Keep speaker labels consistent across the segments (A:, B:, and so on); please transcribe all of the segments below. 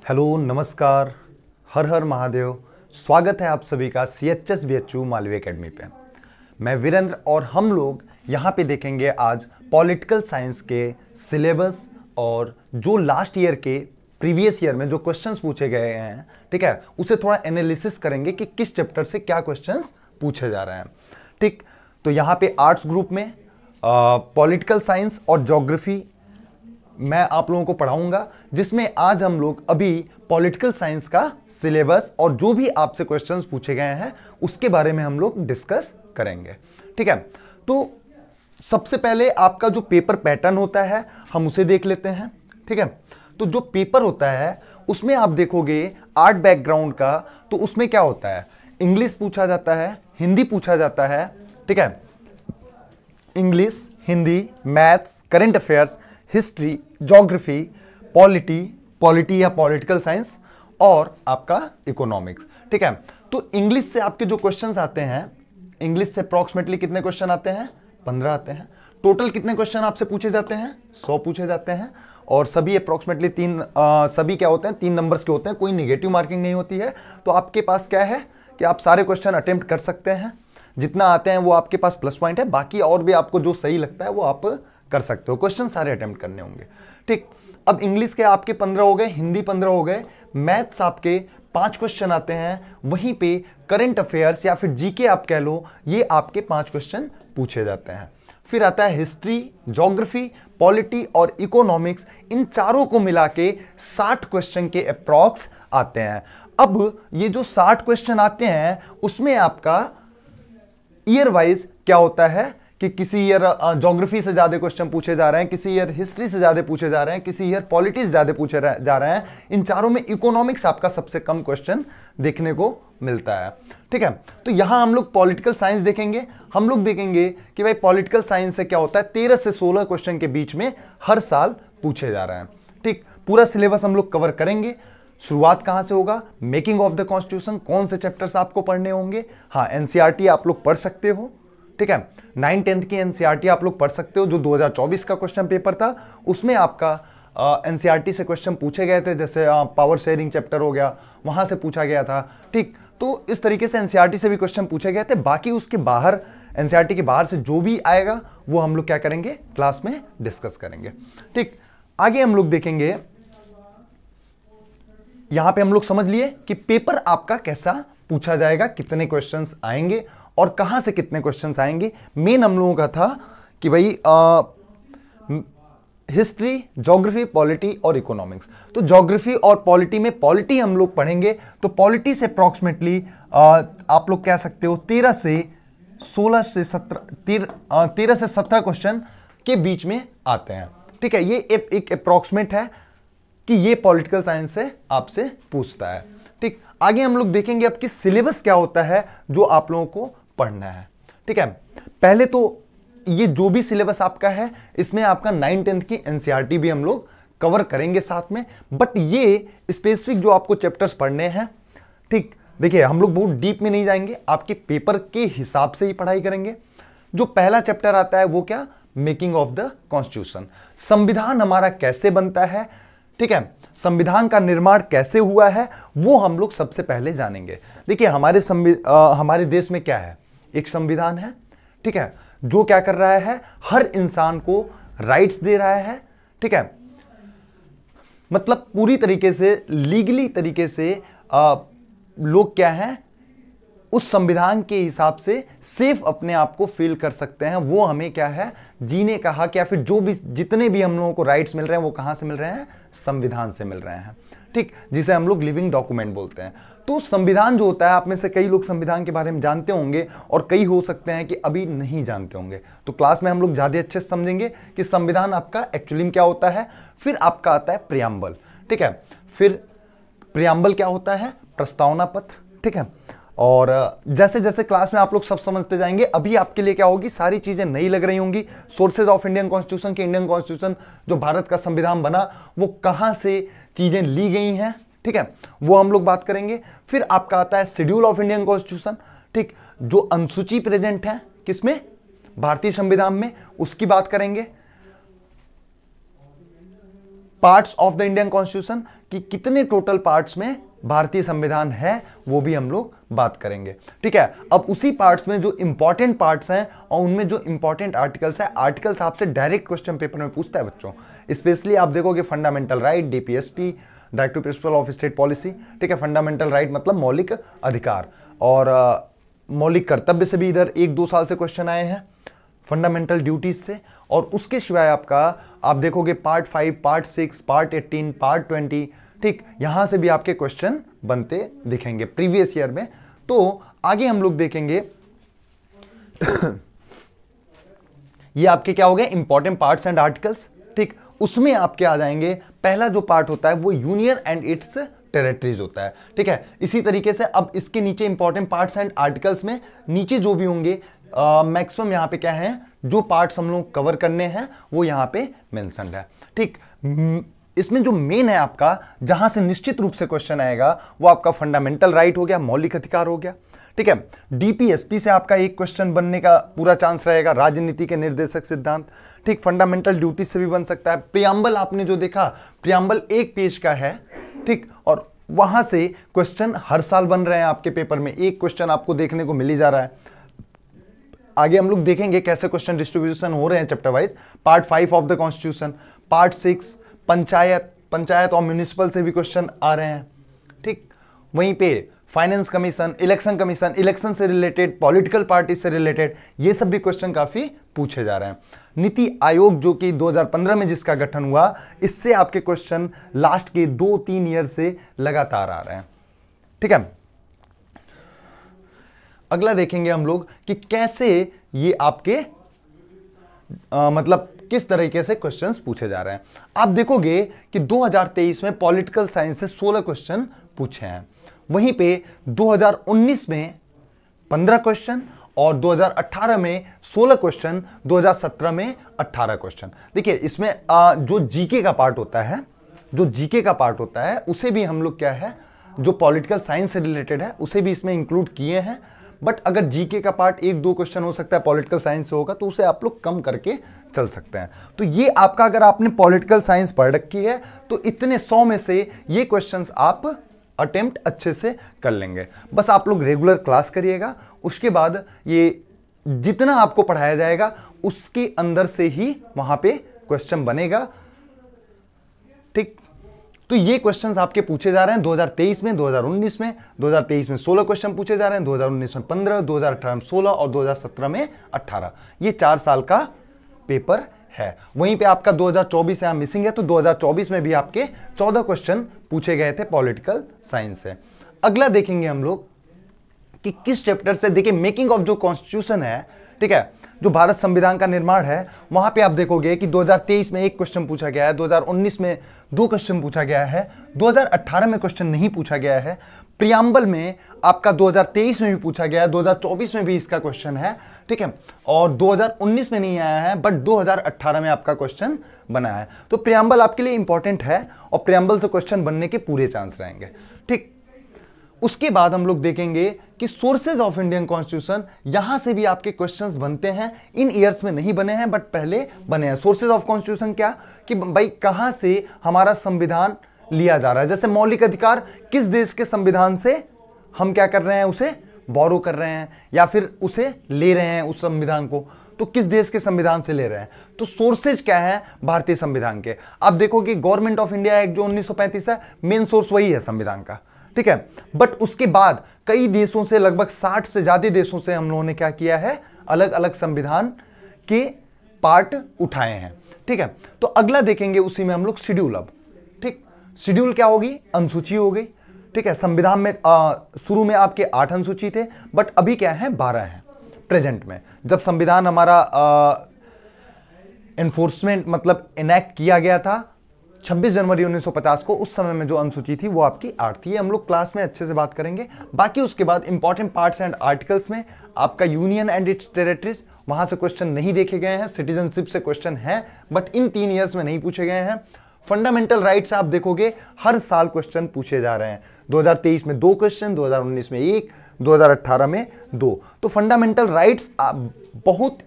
A: Hello, नमस्कार, हर हर महादेव। स्वागत है आप सभी का CHS BHU मालवीय एकेडमी पे। मैं वीरेंद्र और हम लोग यहाँ पे देखेंगे आज पॉलिटिकल साइंस के सिलेबस और जो लास्ट ईयर के प्रीवियस ईयर में जो क्वेश्चंस पूछे गए हैं, ठीक है, उसे थोड़ा एनालिसिस करेंगे कि किस चैप्टर से क्या क्वेश्चंस पूछे जा रहे हैं। ठीक, तो यहाँ पे आर्ट्स ग्रुप में पॉलिटिकल साइंस और ज्योग्राफी मैं आप लोगों को पढ़ाऊंगा, जिसमें आज हम लोग अभी पॉलिटिकल साइंस का सिलेबस और जो भी आपसे क्वेश्चंस पूछे गए हैं उसके बारे में हम लोग डिस्कस करेंगे। ठीक है, तो सबसे पहले आपका जो पेपर पैटर्न होता है हम उसे देख लेते हैं। ठीक है, तो जो पेपर होता है उसमें आप देखोगे आर्ट बैकग्राउंड का, तो उसमें क्या होता है, इंग्लिश पूछा जाता है, हिंदी पूछा जाता है। ठीक है, English, Hindi, maths, current affairs, history, geography, polity या पॉलिटिकल साइंस और आपका इकोनॉमिक्स। ठीक है, तो इंग्लिश से आपके जो क्वेश्चंस आते हैं, इंग्लिश से अप्रॉक्सीमेटली कितने क्वेश्चन आते हैं? 15 आते हैं। टोटल कितने क्वेश्चन आपसे पूछे जाते हैं? 100 पूछे जाते हैं और सभी अप्रॉक्सीमेटली सभी क्या होते हैं? 3 नंबर्स के होते हैं, कोई निगेटिव मार्किंग नहीं होती है। तो आपके पास क्या है कि आप सारे क्वेश्चन अटेम्प्ट कर सकते हैं, जितना आते हैं वो आपके पास प्लस पॉइंट है, बाकी और भी आपको जो सही लगता है वो आप कर सकते हो। क्वेश्चन सारे अटेम्प्ट करने होंगे। ठीक, अब इंग्लिश के आपके 15 हो गए, हिंदी 15 हो गए, मैथ्स आपके 5 क्वेश्चन आते हैं, वहीं पे करंट अफेयर्स या फिर जीके आप कह लो, ये आपके 5 क्वेश्चन पूछे जाते हैं। फिर आता है हिस्ट्री, ज्योग्राफी, पॉलिटी और इकोनॉमिक्स, इन चारों को मिला के 60 क्वेश्चन के अप्रॉक्स आते हैं। अब ये जो 60 क्वेश्चन आते हैं उसमें आपका ईयर वाइज क्या होता है कि किसी ईयर ज्योग्राफी से ज्यादा क्वेश्चन पूछे जा रहे हैं, किसी ईयर हिस्ट्री से ज्यादा पूछे जा रहे हैं, किसी ईयर पॉलिटिक्स ज्यादा पूछे जा रहे हैं। इन चारों में इकोनॉमिक्स आपका सबसे कम क्वेश्चन देखने को मिलता है। ठीक है, तो यहां हम लोग पॉलिटिकल साइंस देखेंगे। हम लोग देखेंगे कि भाई पॉलिटिकल साइंस से क्या होता है, 13 से 16 क्वेश्चन के बीच में हर साल पूछे जा रहे हैं। ठीक, पूरा सिलेबस हम लोग कवर करेंगे। शुरुआत कहां से होगा? मेकिंग ऑफ द कॉन्स्टिट्यूशन, कौन से चैप्टर्स आपको पढ़ने होंगे? हाँ, एनसीईआरटी आप लोग पढ़ सकते हो। ठीक है, 9-10 की एनसीईआरटी आप लोग पढ़ सकते हो। जो 2024 का क्वेश्चन पेपर था उसमें आपका एनसीईआरटी से क्वेश्चन पूछे गए थे, जैसे पावर शेयरिंग चैप्टर हो गया, वहां से पूछा गया था। ठीक, तो इस तरीके से एनसीईआरटी से भी क्वेश्चन पूछे गए थे। बाकी उसके बाहर, एनसीईआरटी के बाहर से जो भी आएगा वो हम लोग क्या करेंगे, क्लास में डिस्कस करेंगे। ठीक, आगे हम लोग देखेंगे, यहां पे हम लोग समझ लिए कि पेपर आपका कैसा पूछा जाएगा, कितने क्वेश्चंस आएंगे और कहां से कितने क्वेश्चंस आएंगे। मेन हम लोगों का था कि भाई हिस्ट्री, ज्योग्राफी, पॉलिटी और इकोनॉमिक्स। तो ज्योग्राफी और पॉलिटी में पॉलिटी हम लोग पढ़ेंगे, तो पॉलिटी से अप्रॉक्सीमेटली आप लोग कह सकते हो 13 से 17 क्वेश्चन के बीच में आते हैं। ठीक है, ये एक अप्रॉक्सीमेट है कि ये पॉलिटिकल साइंस से आपसे पूछता है। ठीक, आगे हम लोग देखेंगे अब कि सिलेबस क्या होता है जो आप लोगों को पढ़ना है। ठीक है, पहले तो ये जो भी सिलेबस आपका है इसमें आपका 9-10 की एनसीईआरटी भी हम लोग कवर करेंगे साथ में, बट ये स्पेसिफिक जो आपको चैप्टर्स पढ़ने हैं, ठीक, देखिए हम लोग बहुत डीप में नहीं जाएंगे, आपके पेपर के हिसाब से ही पढ़ाई करेंगे। जो पहला चैप्टर आता है वो क्या? मेकिंग ऑफ द कॉन्स्टिट्यूशन, संविधान हमारा कैसे बनता है। ठीक है, संविधान का निर्माण कैसे हुआ है वो हम लोग सबसे पहले जानेंगे। देखिए हमारे देश में क्या है, एक संविधान है, ठीक है, जो क्या कर रहा है, हर इंसान को राइट्स दे रहा है। ठीक है, मतलब पूरी तरीके से लीगली तरीके से लोग क्या है, उस संविधान के हिसाब से सेफ अपने आप को फील कर सकते हैं। वो हमें क्या है, जीने का हक या फिर जो भी जितने भी हम लोगों को राइट्स मिल रहे हैं वो कहां से मिल रहे हैं? संविधान से मिल रहे हैं। ठीक, जिसे हम लोग लिविंग डॉक्यूमेंट बोलते हैं। तो संविधान जो होता है, आप में से कई लोग संविधान के बारे में जानते होंगे और कई हो सकते हैं कि अभी नहीं जानते होंगे। तो क्लास में हम लोग ज्यादा अच्छे से समझेंगे कि संविधान आपका एक्चुअली क्या होता है। फिर आपका आता है प्रियम्बल। ठीक है, फिर प्रियम्बल क्या होता है? प्रस्तावना पत्र। ठीक है, और जैसे जैसे क्लास में आप लोग सब समझते जाएंगे, अभी आपके लिए क्या होगी, सारी चीजें नई लग रही होंगी। सोर्सेज ऑफ इंडियन कॉन्स्टिट्यूशन, के इंडियन कॉन्स्टिट्यूशन जो भारत का संविधान बना वो कहां से चीजें ली गई हैं, ठीक है, वो हम लोग बात करेंगे। फिर आपका आता है शेड्यूल ऑफ इंडियन कॉन्स्टिट्यूशन, ठीक, जो अनुसूची प्रेजेंट है किसमें? भारतीय संविधान में, उसकी बात करेंगे। Parts of the Indian constitution, कि कितने टोटल पार्ट्स में भारतीय संविधान है, वो भी हम लोग बात करेंगे। ठीक है, अब उसी पार्ट्स में जो इंपॉर्टेंट पार्ट्स हैं और उनमें जो इंपॉर्टेंट आर्टिकल्स है, आर्टिकल्स आपसे डायरेक्ट क्वेश्चन पेपर में पूछता है बच्चों। स्पेशली आप देखोगे fundamental right, DPSP, directive principle of state policy. ठीक है, फंडामेंटल राइट मतलब मौलिक अधिकार, और मौलिक कर्तव्य से भी इधर 1-2 साल से क्वेश्चन आए हैं, फंडामेंटल ड्यूटीज से। और उसके सिवाय आपका आप देखोगे पार्ट 5, पार्ट 6, पार्ट 18, पार्ट 20, ठीक, यहां से भी आपके क्वेश्चन बनते दिखेंगे प्रीवियस ईयर में। तो आगे हम लोग देखेंगे ये आपके क्या हो गए, इंपॉर्टेंट पार्ट्स एंड आर्टिकल्स। ठीक, उसमें आपके आ जाएंगे, पहला जो पार्ट होता है वो यूनियन एंड इट्स टेरिटरीज होता है। ठीक है, इसी तरीके से अब इसके नीचे इंपॉर्टेंट पार्ट्स एंड आर्टिकल्स में नीचे जो भी होंगे मैक्सिमम यहाँ पे क्या है, जो पार्ट्स हम लोग कवर करने हैं वो यहाँ पे मेंशन्ड है। ठीक, इसमें जो मेन है आपका, जहां से निश्चित रूप से क्वेश्चन आएगा, वो आपका फंडामेंटल राइट हो गया, मौलिक अधिकार हो गया। ठीक है, डीपीएसपी से आपका एक क्वेश्चन बनने का पूरा चांस रहेगा, राजनीति के निर्देशक सिद्धांत। ठीक, फंडामेंटल ड्यूटी से भी बन सकता है। प्रियम्बल आपने जो देखा, प्रियम्बल 1 पेज का है। ठीक, और वहां से क्वेश्चन हर साल बन रहे हैं आपके पेपर में, एक क्वेश्चन आपको देखने को मिल ही जा रहा है। आगे हम लोग देखेंगे कैसे क्वेश्चन डिस्ट्रीब्यूशन हो रहे हैं chapter wise. Part 5 of the constitution, part 6 panchayat और म्युनिसिपल से भी क्वेश्चन आ रहे हैं। ठीक, वहीं पे फाइनेंस कमीशन, इलेक्शन से रिलेटेड, पॉलिटिकल पार्टी से रिलेटेड, ये सब भी क्वेश्चन काफी पूछे जा रहे हैं। नीति आयोग जो कि 2015 में जिसका गठन हुआ, इससे आपके क्वेश्चन लास्ट के 2-3 ईयर से लगातार आ रहे हैं। ठीक है, अगला देखेंगे हम लोग कि कैसे ये आपके मतलब किस तरीके से क्वेश्चंस पूछे जा रहे हैं। आप देखोगे कि 2023 में पॉलिटिकल साइंस से 16 क्वेश्चन पूछे हैं, वहीं पे 2019 में 15 क्वेश्चन और 2018 में 16 क्वेश्चन, 2017 में 18 क्वेश्चन। देखिए, इसमें जो जीके का पार्ट होता है, उसे भी हम लोग क्या है, जो पॉलिटिकल साइंस से रिलेटेड है, उसे भी इसमें इंक्लूड किए हैं। बट अगर जीके का पार्ट 1-2 क्वेश्चन हो सकता है, पॉलिटिकल साइंस से होगा, तो उसे आप लोग कम करके चल सकते हैं। तो ये आपका, अगर आपने पॉलिटिकल साइंस पढ़ रखी है तो इतने 100 में से ये क्वेश्चंस आप अटेम्प्ट अच्छे से कर लेंगे। बस आप लोग रेगुलर क्लास करिएगा, उसके बाद ये जितना आपको पढ़ाया जाएगा उसके अंदर से ही वहां पे क्वेश्चन बनेगा। ठीक, तो ये क्वेश्चंस आपके पूछे जा रहे हैं 2023 में, 2019 में। 2023 में 16 क्वेश्चन पूछे जा रहे हैं, 2019 में 15, 2018 में 16 और 2017 में 18। ये 4 साल का पेपर है। वहीं पे आपका 2024 यहाँ मिसिंग है, तो 2024 में भी आपके 14 क्वेश्चन पूछे गए थे पॉलिटिकल साइंस से। अगला देखेंगे हम लोग कि किस चैप्टर से। देखिए, मेकिंग ऑफ जो कॉन्स्टिट्यूशन है, ठीक है, जो भारत संविधान का निर्माण है, वहां पे आप देखोगे कि 2023 में 1 क्वेश्चन पूछा गया है, 2019 में 2 क्वेश्चन पूछा गया है, 2018 में क्वेश्चन नहीं पूछा गया है। प्रियम्बल में आपका 2023 में भी पूछा गया है, 2024 में भी इसका क्वेश्चन है। ठीक है, और 2019 में नहीं आया है, बट 2018 में आपका क्वेश्चन बना है। तो प्रियम्बल आपके लिए इंपॉर्टेंट है और प्रियम्बल से क्वेश्चन बनने के पूरे चांस रहेंगे। ठीक, उसके बाद हम लोग देखेंगे कि सोर्सेज ऑफ इंडियन कॉन्स्टिट्यूशन, यहां से भी आपके क्वेश्चंस बनते हैं। इन ईयर्स में नहीं बने हैं, बट पहले बने हैं। सोर्सेज ऑफ कॉन्स्टिट्यूशन क्या, कि भाई कहां से हमारा संविधान लिया जा रहा है। जैसे मौलिक अधिकार, किस देश के संविधान से हम क्या कर रहे हैं, उसे बोरो कर रहे हैं या फिर उसे ले रहे हैं उस संविधान को, तो किस देश के संविधान से ले रहे हैं। तो सोर्सेज क्या है भारतीय संविधान के। आप देखोगे गवर्नमेंट ऑफ इंडिया एक्ट जो 1935 है, मेन सोर्स वही है संविधान का। ठीक है, बट उसके बाद कई देशों से, लगभग 60 से ज्यादा देशों से हम लोगों ने क्या किया है, अलग अलग संविधान के पार्ट उठाए हैं। ठीक है, तो अगला देखेंगे उसी में हम लोग शेड्यूल। अब ठीक, शेड्यूल क्या होगी, अनुसूची हो गई। ठीक है, संविधान में शुरू में आपके 8 अनुसूची थे, बट अभी क्या है, 12 हैं प्रेजेंट में। जब संविधान हमारा एनफोर्समेंट मतलब इनैक्ट किया गया था 26 जनवरी 1950 को, उस समय में जो अनुसूची थी वो आपकी 8 थी। हम लोग क्लास में अच्छे से बात करेंगे। बाकी उसके बाद इंपॉर्टेंट पार्ट्स एंड आर्टिकल्स में आपका यूनियन एंड इट्स टेरिटरीज, वहां से क्वेश्चन नहीं देखे गए हैं। सिटीजनशिप से क्वेश्चन है, बट इन 3 ईयर्स में नहीं पूछे गए हैं। फंडामेंटल राइट्स आप देखोगे हर साल क्वेश्चन पूछे जा रहे हैं। 2023 में 2 क्वेश्चन, 2019 में 1, 2018 में 2। तो फंडामेंटल राइट्स बहुत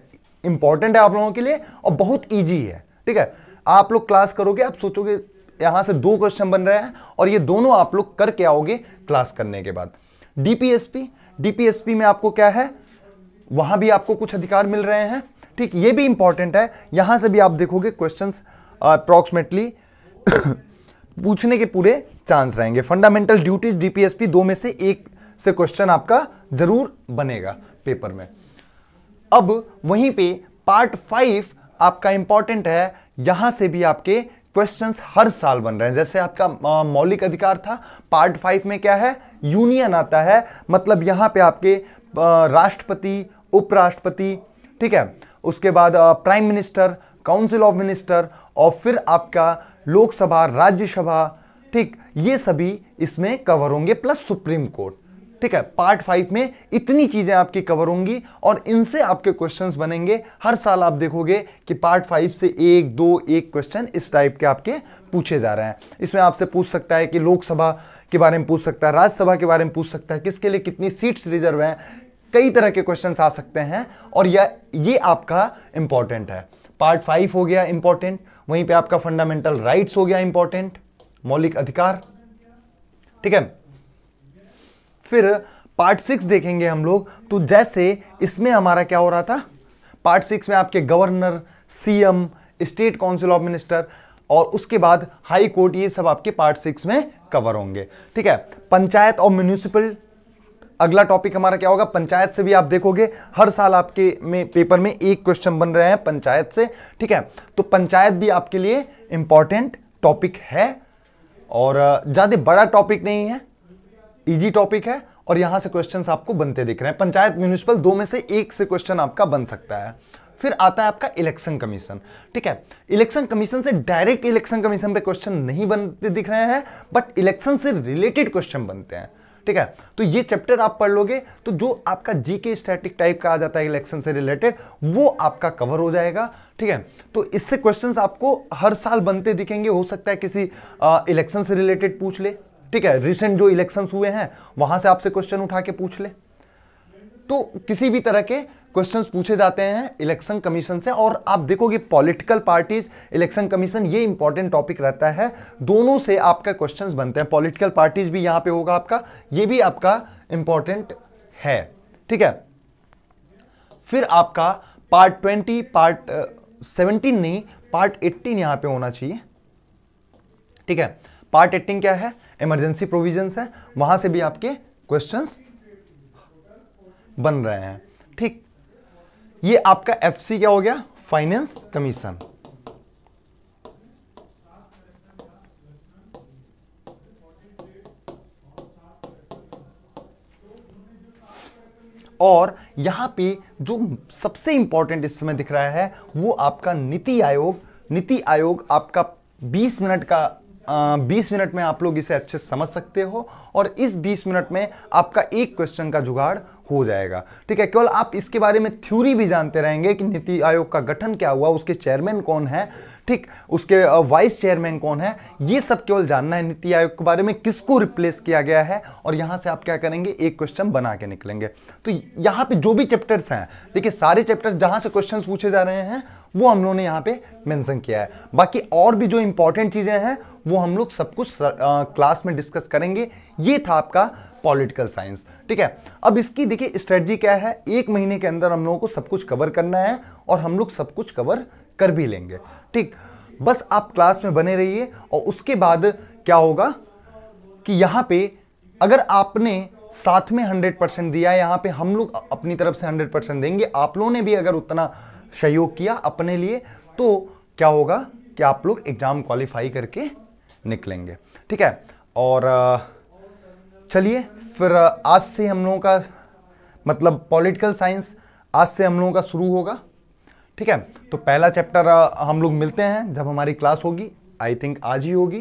A: इंपॉर्टेंट है आप लोगों के लिए और बहुत ईजी है। ठीक है, आप लोग क्लास करोगे, आप सोचोगे यहां से 2 क्वेश्चन बन रहे हैं और ये दोनों आप लोग करके आओगे क्लास करने के बाद। डीपीएसपी में आपको क्या है, वहां भी आपको कुछ अधिकार मिल रहे हैं, ठीक, ये भी इंपॉर्टेंट है। यहां से भी आप देखोगे क्वेश्चंस अप्रोक्सीमेटली पूछने के पूरे चांस रहेंगे। फंडामेंटल ड्यूटीज डीपीएसपी 2 में से 1 से क्वेश्चन आपका जरूर बनेगा पेपर में। अब वहीं पे पार्ट 5 आपका इंपॉर्टेंट है, यहां से भी आपके क्वेश्चंस हर साल बन रहे हैं। जैसे आपका मौलिक अधिकार था, पार्ट 5 में क्या है, यूनियन आता है, मतलब यहां पे आपके राष्ट्रपति, उपराष्ट्रपति, ठीक है, उसके बाद prime minister, council of minister और फिर आपका लोकसभा, राज्यसभा, ठीक, ये सभी इसमें कवर होंगे, प्लस सुप्रीम कोर्ट, ठीक है। पार्ट 5 में इतनी चीजें आपकी कवर होंगी और इनसे आपके क्वेश्चंस बनेंगे। हर साल आप देखोगे कि पार्ट 5 से 1, 2, 1 क्वेश्चन इस टाइप के आपके पूछे जा रहे हैं। इसमें आपसे पूछ सकता है कि लोकसभा के बारे में पूछ सकता है, राज्यसभा के बारे में पूछ सकता है, किसके लिए कितनी सीट्स रिजर्व हैं, कई तरह के क्वेश्चंस आ सकते हैं और ये आपका इंपॉर्टेंट है। पार्ट 5 हो गया इंपॉर्टेंट, वहीं पे आपका फंडामेंटल राइट्स हो गया इंपॉर्टेंट, मौलिक अधिकार, ठीक है। फिर पार्ट 6 देखेंगे हम लोग, तो जैसे इसमें हमारा क्या हो रहा था, पार्ट 6 में आपके governor, CM, state council of minister और उसके बाद हाई कोर्ट, ये सब आपके पार्ट 6 में कवर होंगे, ठीक है। पंचायत और म्युनिसिपल अगला टॉपिक हमारा क्या होगा। पंचायत से भी आप देखोगे हर साल आपके में पेपर में 1 क्वेश्चन बन रहे हैं पंचायत से, ठीक है। तो पंचायत भी आपके लिए इंपॉर्टेंट टॉपिक है और ज्यादा बड़ा टॉपिक नहीं है, इजी टॉपिक है और यहां से क्वेश्चंस आपको बनते दिख रहे हैं। पंचायत म्युनिसिपल 2 में से 1 से क्वेश्चन आपका बन सकता है। फिर आता है आपका इलेक्शन कमीशन, ठीक है। इलेक्शन कमीशन से डायरेक्ट इलेक्शन कमीशन पे क्वेश्चन नहीं बनते दिख रहे हैं, बट इलेक्शन से रिलेटेड क्वेश्चन बनते हैं, ठीक है। तो ये चैप्टर आप पढ़ लोगे तो जो आपका जीके स्टैटिक टाइप का आ जाता है इलेक्शन से रिलेटेड, वो आपका कवर हो जाएगा, ठीक है। तो इससे क्वेश्चंस आपको हर साल बनते दिखेंगे। हो सकता है किसी इलेक्शन से रिलेटेड पूछ ले, ठीक है, रिसेंट जो इलेक्शंस हुए हैं वहां से आपसे क्वेश्चन उठा के पूछ ले, तो किसी भी तरह के क्वेश्चंस पूछे जाते हैं इलेक्शन कमीशन से। और आप देखोगे पॉलिटिकल पार्टीज, इलेक्शन कमीशन, ये इंपॉर्टेंट टॉपिक रहता है, दोनों से आपका क्वेश्चंस बनते हैं। पॉलिटिकल पार्टीज भी यहां पे होगा आपका, ये भी आपका इंपॉर्टेंट है, ठीक है। फिर आपका पार्ट 20, पार्ट 17 नहीं, पार्ट 18 यहां पे होना चाहिए, ठीक है। पार्ट 18 क्या है, इमरजेंसी प्रोविजंस है, वहां से भी आपके क्वेश्चंस बन रहे हैं, ठीक। ये आपका एफसी क्या हो गया, फाइनेंस कमीशन, और यहां पे जो सबसे इंपॉर्टेंट इस समय दिख रहा है वो आपका नीति आयोग। नीति आयोग आपका 20 मिनट में आप लोग इसे अच्छे से समझ सकते हो और इस 20 मिनट में आपका एक क्वेश्चन का जुगाड़ हो जाएगा, ठीक है। केवल आप इसके बारे में थ्योरी भी जानते रहेंगे कि नीति आयोग का गठन क्या हुआ, उसके चेयरमैन कौन है, ठीक, उसके वाइस चेयरमैन कौन है, ये सब केवल जानना है नीति आयोग के बारे में, किसको रिप्लेस किया गया है, और यहां से आप क्या करेंगे, एक क्वेश्चन बना के निकलेंगे। तो यहां पे जो भी चैप्टर्स हैं, देखिए सारे चैप्टर्स जहां से क्वेश्चंस पूछे जा रहे हैं वो हम लोगों ने यहाँ पे मेंशन किया है। बाकी और भी जो इंपॉर्टेंट चीजें हैं वो हम लोग सब कुछ क्लास में डिस्कस करेंगे। ये था आपका पॉलिटिकल साइंस, ठीक है। अब इसकी देखिए स्ट्रेटजी क्या है, 1 महीने के अंदर हम लोगों को सब कुछ कवर करना है और हम लोग सब कुछ कवर कर भी लेंगे, ठीक। बस आप क्लास में बने रहिए और उसके बाद क्या होगा कि यहां पे अगर आपने साथ में 100% दिया, यहां पे हम लोग अपनी तरफ से 100% देंगे, आप लोगों ने भी अगर उतना सहयोग किया अपने लिए तो क्या होगा कि आप लोग एग्जाम क्वालिफाई करके निकलेंगे, ठीक है। और चलिए फिर आज से हम लोगों का मतलब पॉलिटिकल साइंस आज से हम लोगों का शुरू होगा, ठीक है। तो पहला चैप्टर हम लोग मिलते हैं जब हमारी क्लास होगी, आई थिंक आज ही होगी,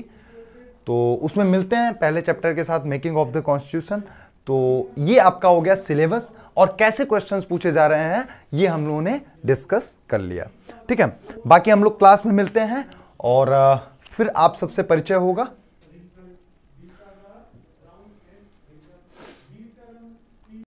A: तो उसमें मिलते हैं पहले चैप्टर के साथ, मेकिंग ऑफ द कॉन्स्टिट्यूशन। तो ये आपका हो गया सिलेबस और कैसे क्वेश्चंस पूछे जा रहे हैं ये हम लोगों ने डिस्कस कर लिया, ठीक है। बाकी हम लोग क्लास में मिलते हैं और फिर आप सबसे परिचय होगा।